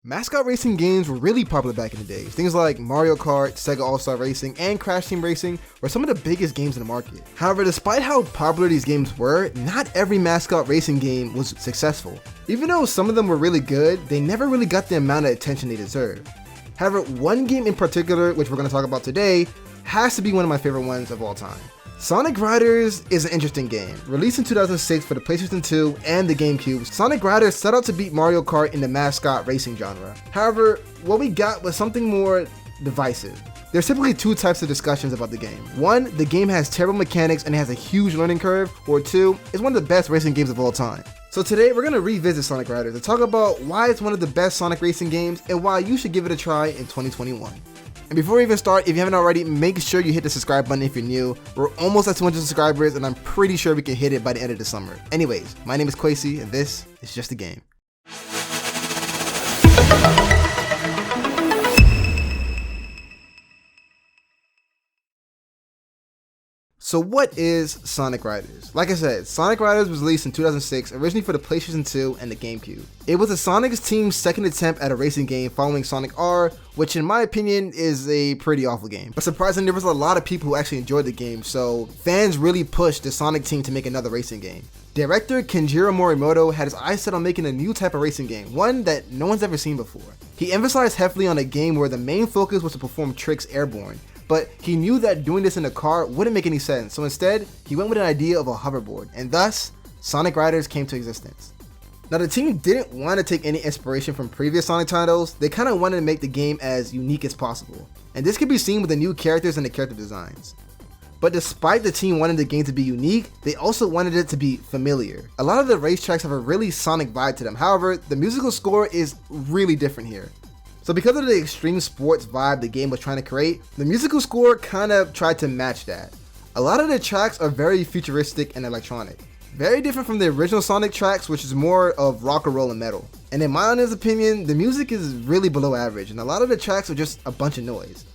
Mascot racing games were really popular back in the day. Things like Mario Kart, Sega All-Star Racing, and Crash Team Racing were some of the biggest games in the market. However, despite how popular these games were, not every mascot racing game was successful. Even though some of them were really good, they never really got the amount of attention they deserved. However, one game in particular, which we're going to talk about today, has to be one of my favorite ones of all time. Sonic Riders is an interesting game. Released in 2006 for the PlayStation 2 and the GameCube, Sonic Riders set out to beat Mario Kart in the mascot racing genre. However, what we got was something more divisive. There's typically two types of discussions about the game. One, the game has terrible mechanics and has a huge learning curve, or two, it's one of the best racing games of all time. So today we're going to revisit Sonic Riders and talk about why it's one of the best Sonic racing games and why you should give it a try in 2021. And before we even start, if you haven't already, make sure you hit the subscribe button if you're new. We're almost at 200 subscribers and I'm pretty sure we can hit it by the end of the summer. Anyways, my name is Kwesi and this is Just a Game. So what is Sonic Riders? Like I said, Sonic Riders was released in 2006, originally for the PlayStation 2 and the GameCube. It was the Sonic's team's second attempt at a racing game following Sonic R, which in my opinion is a pretty awful game. But surprisingly, there was a lot of people who actually enjoyed the game, so fans really pushed the Sonic team to make another racing game. Director Kenjiro Morimoto had his eyes set on making a new type of racing game, one that no one's ever seen before. He emphasized heavily on a game where the main focus was to perform tricks airborne, but he knew that doing this in a car wouldn't make any sense, so instead, he went with an idea of a hoverboard, and thus, Sonic Riders came to existence. Now the team didn't want to take any inspiration from previous Sonic titles, they kind of wanted to make the game as unique as possible, and this can be seen with the new characters and the character designs. But despite the team wanting the game to be unique, they also wanted it to be familiar. A lot of the racetracks have a really Sonic vibe to them, however, the musical score is really different here. So because of the extreme sports vibe the game was trying to create, the musical score kind of tried to match that. A lot of the tracks are very futuristic and electronic. Very different from the original Sonic tracks, which is more of rock and roll and metal. And in my honest opinion, the music is really below average and a lot of the tracks are just a bunch of noise.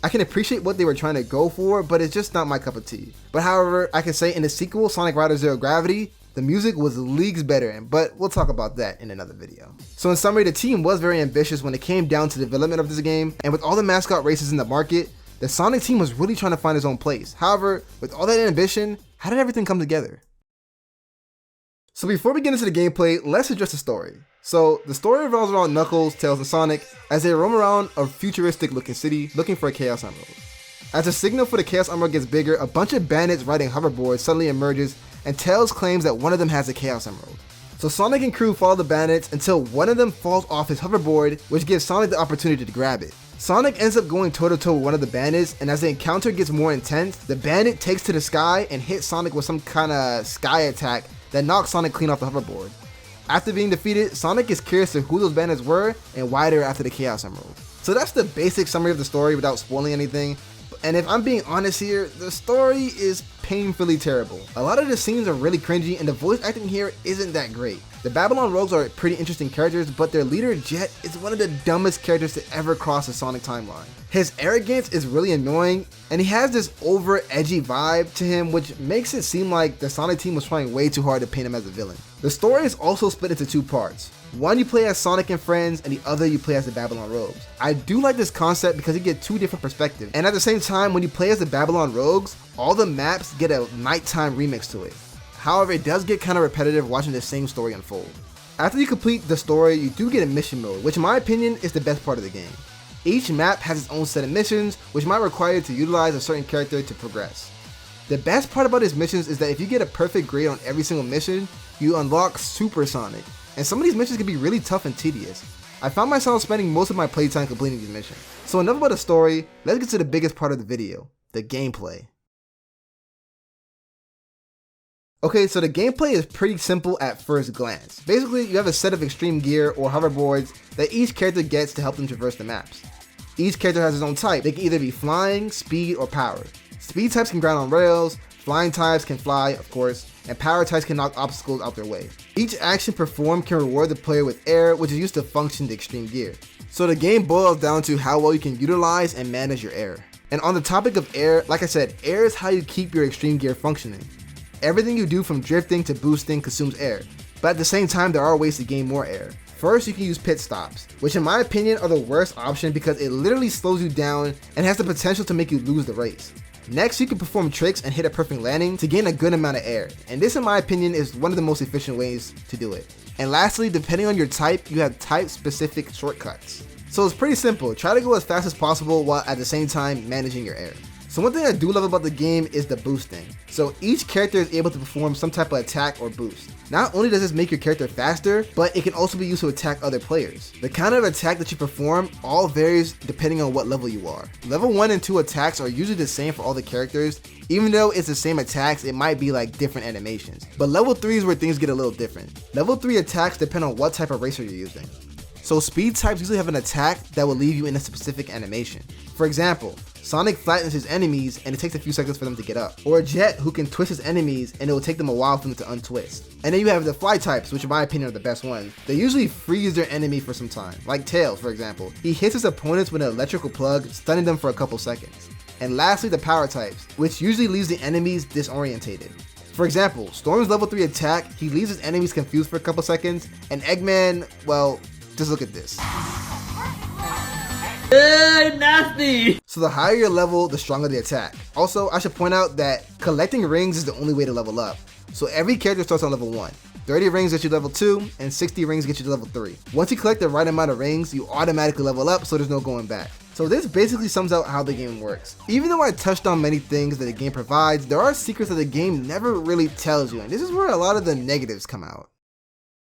I can appreciate what they were trying to go for, but it's just not my cup of tea. But however, I can say in the sequel, Sonic Riders Zero Gravity, the music was leagues better, but we'll talk about that in another video. So in summary, the team was very ambitious when it came down to the development of this game, and with all the mascot races in the market, the Sonic team was really trying to find its own place. However, with all that ambition, how did everything come together? So before we get into the gameplay, let's address the story. So the story revolves around Knuckles, Tails, and Sonic as they roam around a futuristic looking city looking for a Chaos Emerald. As the signal for the Chaos Emerald gets bigger, a bunch of bandits riding hoverboards suddenly emerges and Tails claims that one of them has a Chaos Emerald. So Sonic and crew follow the bandits until one of them falls off his hoverboard, which gives Sonic the opportunity to grab it. Sonic ends up going toe-to-toe with one of the bandits, and as the encounter gets more intense, the bandit takes to the sky and hits Sonic with some kind of sky attack that knocks Sonic clean off the hoverboard. After being defeated, Sonic is curious to who those bandits were and why they were after the Chaos Emerald. So that's the basic summary of the story without spoiling anything. And if I'm being honest here, the story is painfully terrible. A lot of the scenes are really cringy and the voice acting here isn't that great. The Babylon Rogues are pretty interesting characters, but their leader Jet is one of the dumbest characters to ever cross the Sonic timeline. His arrogance is really annoying and he has this over edgy vibe to him which makes it seem like the Sonic team was trying way too hard to paint him as a villain. The story is also split into two parts. One you play as Sonic and friends, and the other you play as the Babylon Rogues. I do like this concept because you get two different perspectives, and at the same time, when you play as the Babylon Rogues, all the maps get a nighttime remix to it. However, it does get kind of repetitive watching the same story unfold. After you complete the story, you do get a mission mode, which in my opinion is the best part of the game. Each map has its own set of missions, which might require you to utilize a certain character to progress. The best part about his missions is that if you get a perfect grade on every single mission, you unlock Super Sonic. And some of these missions can be really tough and tedious. I found myself spending most of my playtime completing these missions. So enough about the story, let's get to the biggest part of the video, the gameplay. Okay, so the gameplay is pretty simple at first glance. Basically, you have a set of extreme gear or hoverboards that each character gets to help them traverse the maps. Each character has his own type. They can either be flying, speed, or power. Speed types can grind on rails, flying types can fly, of course, and power types can knock obstacles out their way. Each action performed can reward the player with air, which is used to function the extreme gear. So the game boils down to how well you can utilize and manage your air. And on the topic of air, like I said, air is how you keep your extreme gear functioning. Everything you do from drifting to boosting consumes air, but at the same time there are ways to gain more air. First, you can use pit stops, which in my opinion are the worst option because it literally slows you down and has the potential to make you lose the race. Next, you can perform tricks and hit a perfect landing to gain a good amount of air, and this in my opinion is one of the most efficient ways to do it. And lastly, depending on your type, you have type specific shortcuts. So it's pretty simple, try to go as fast as possible while at the same time managing your air. So one thing I do love about the game is the boosting. So each character is able to perform some type of attack or boost. Not only does this make your character faster, but it can also be used to attack other players. The kind of attack that you perform all varies depending on what level you are. Level 1 and 2 attacks are usually the same for all the characters. Even though it's the same attacks, it might be like different animations. But level 3 is where things get a little different. Level 3 attacks depend on what type of racer you're using. So speed types usually have an attack that will leave you in a specific animation. For example, Sonic flattens his enemies and it takes a few seconds for them to get up. Or Jet, who can twist his enemies and it will take them a while for them to untwist. And then you have the fly types, which in my opinion are the best ones. They usually freeze their enemy for some time. Like Tails, for example. He hits his opponents with an electrical plug, stunning them for a couple seconds. And lastly, the power types, which usually leaves the enemies disorientated. For example, Storm's level 3 attack, he leaves his enemies confused for a couple seconds, and Eggman, well, just look at this. Nasty! So the higher your level, the stronger the attack. Also, I should point out that collecting rings is the only way to level up. So every character starts on level 1. 30 rings get you level 2, and 60 rings get you to level 3. Once you collect the right amount of rings, you automatically level up, so there's no going back. So this basically sums out how the game works. Even though I touched on many things that the game provides, there are secrets that the game never really tells you, and this is where a lot of the negatives come out.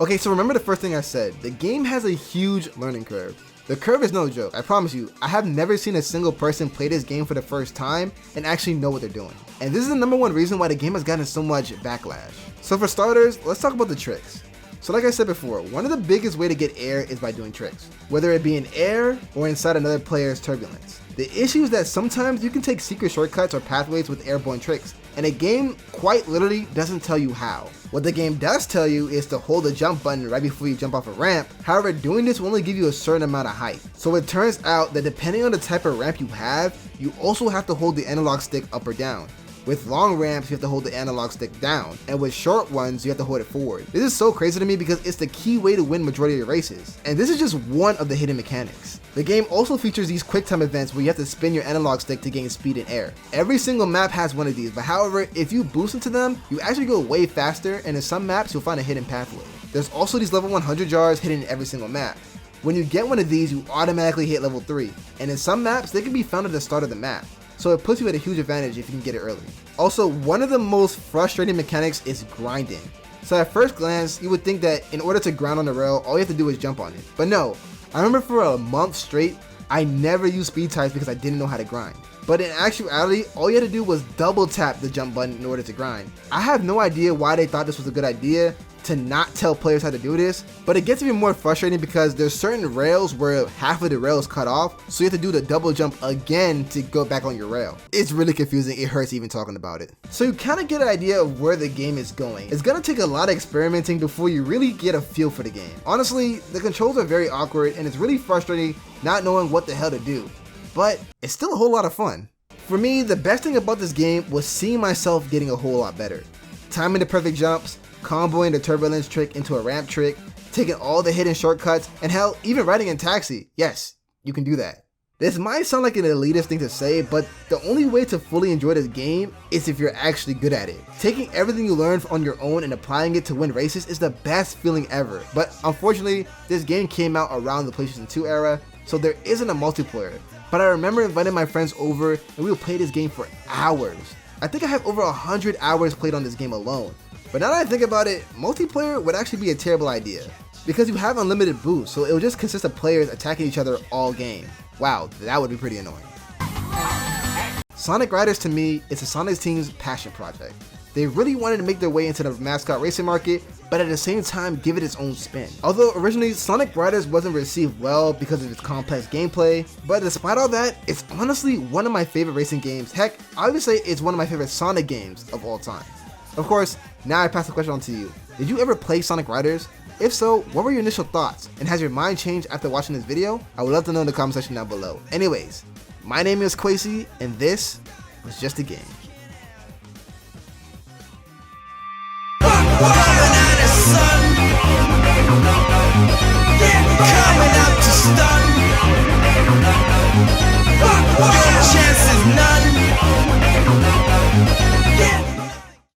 Okay, so remember the first thing I said, the game has a huge learning curve. The curve is no joke, I promise you, I have never seen a single person play this game for the first time and actually know what they're doing. And this is the number one reason why the game has gotten so much backlash. So for starters, let's talk about the tricks. So like I said before, one of the biggest way to get air is by doing tricks, whether it be in air or inside another player's turbulence. The issue is that sometimes you can take secret shortcuts or pathways with airborne tricks, and a game quite literally doesn't tell you how. What the game does tell you is to hold the jump button right before you jump off a ramp. However, doing this will only give you a certain amount of height. So it turns out that depending on the type of ramp you have, you also have to hold the analog stick up or down. With long ramps, you have to hold the analog stick down, and with short ones, you have to hold it forward. This is so crazy to me because it's the key way to win majority of your races, and this is just one of the hidden mechanics. The game also features these quick time events where you have to spin your analog stick to gain speed in air. Every single map has one of these, but however, if you boost into them, you actually go way faster, and in some maps, you'll find a hidden pathway. There's also these level 100 jars hidden in every single map. When you get one of these, you automatically hit level 3, and in some maps, they can be found at the start of the map. So it puts you at a huge advantage if you can get it early. Also, one of the most frustrating mechanics is grinding. So at first glance, you would think that in order to grind on the rail, all you have to do is jump on it. But no, I remember for a month straight, I never used speed types because I didn't know how to grind. But in actuality, all you had to do was double tap the jump button in order to grind. I have no idea why they thought this was a good idea to not tell players how to do this, but it gets even more frustrating because there's certain rails where half of the rail is cut off, so you have to do the double jump again to go back on your rail. It's really confusing, it hurts even talking about it. So you kind of get an idea of where the game is going. It's gonna take a lot of experimenting before you really get a feel for the game. Honestly, the controls are very awkward and it's really frustrating not knowing what the hell to do, but it's still a whole lot of fun. For me, the best thing about this game was seeing myself getting a whole lot better. Timing the perfect jumps, comboing the turbulence trick into a ramp trick, taking all the hidden shortcuts, and hell, even riding in taxi. Yes, you can do that. This might sound like an elitist thing to say, but the only way to fully enjoy this game is if you're actually good at it. Taking everything you learned on your own and applying it to win races is the best feeling ever. But unfortunately, this game came out around the PlayStation 2 era, so there isn't a multiplayer. But I remember inviting my friends over and we would play this game for hours. I think I have over 100 hours played on this game alone. But now that I think about it, multiplayer would actually be a terrible idea, because you have unlimited boosts, so it would just consist of players attacking each other all game. Wow, that would be pretty annoying. Sonic Riders to me is a Sonic team's passion project. They really wanted to make their way into the mascot racing market, but at the same time give it its own spin. Although originally Sonic Riders wasn't received well because of its complex gameplay, but despite all that, it's honestly one of my favorite racing games. Heck, I would say it's one of my favorite Sonic games of all time. Of course, now I pass the question on to you. Did you ever play Sonic Riders? If so, what were your initial thoughts? And has your mind changed after watching this video? I would love to know in the comment section down below. Anyways, my name is Quasi, and this was just a game. start